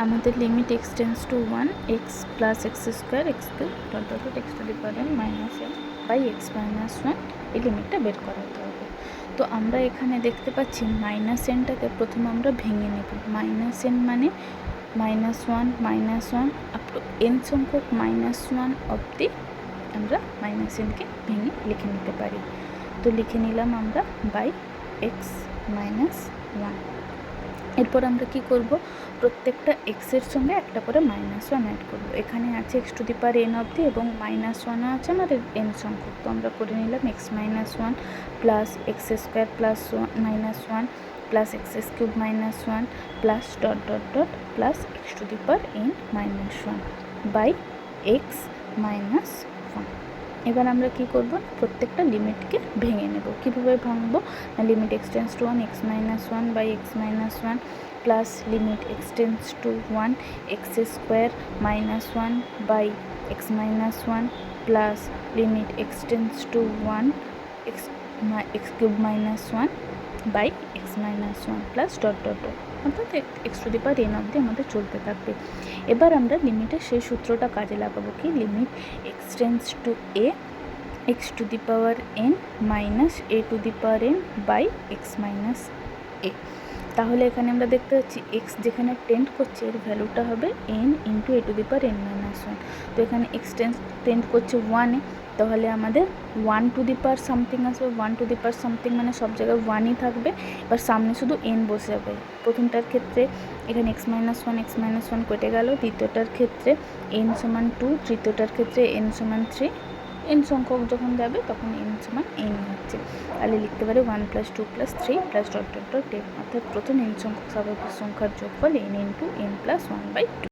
আমাদের limit x tends to 1 x plus x square x cube dot dot dot x to the power n minus n by x minus 1 এই লিমিটটা বের করাতে হবে। তো আমরা এখানে দেখতে পাচ্ছি মাইনাস এনটাকে প্রথমে আমরা ভেঙে নেব। মাইনাস এন মানে -1 আপ টু এন সংখ্যক -1 অবধি আমরা মাইনাস এনকে ভেঙে লিখে নিতে পারি। তো লিখে নিলাম আমরা বাই এক্স মাইনাস 1। এরপর আমরা কি করব, প্রত্যেকটা এক্সের সঙ্গে একটা করে -1 অ্যাড করব। এখানে আছে x to the power n অবধি এবং -1ও আছে আমাদের n সংখ্যক। তো আমরা করে নিলাম x minus 1 plus x square plus -1 plus x cube -1 plus dot dot dot plus x to the power n -1 by x minus 1। এবার আমরা কি করব, প্রত্যেকটা লিমিটকে ভেঙে নেব। কীভাবে ভাঙবো, limit x tends to 1 X minus 1 by x minus 1 plus limit x tends to 1 X square -1 by x minus 1 plus limit x tends to 1 X cube -1 by x minus 1 plus dot dot dot, অর্থাৎ X to the power n অবধি আমাদের চলতে থাকবে। এবার আমরা লিমিটের সেই সূত্রটা কাজে লাগাবো, কি limit x tends to a x to the power n minus a to the power n by x minus a. তাহলে এখানে আমরা দেখতে পাচ্ছি এক্স যেখানে টেন্ড করছে এর ভ্যালুটা হবে n into A to the power n minus 1। তো এখানে এক্স টেন্ড করছে 1-এ, তাহলে আমাদের 1 টু দি পাওয়ার সামথিং আসবে। 1 টু দি পাওয়ার সামথিং মানে সব জায়গায় 1ই থাকবে। এবার সামনে শুধু n বসে যাবে। প্রথমটার ক্ষেত্রে এখানে এক্স মাইনাস 1 কেটে গেল, দ্বিতীয়টার ক্ষেত্রে n সমান 2, তৃতীয়টার ক্ষেত্রে n সমান 3। n সংখ্যক যখন যাবে তখন n সমান n হচ্ছে। তাহলে লিখতে পারি 1 + 2 + 3 + ডট ডট ডট n, অর্থাৎ প্রথম n সংখ্যক স্বাভাবিক সংখ্যার যোগফল n ইন্টু n + 1/2।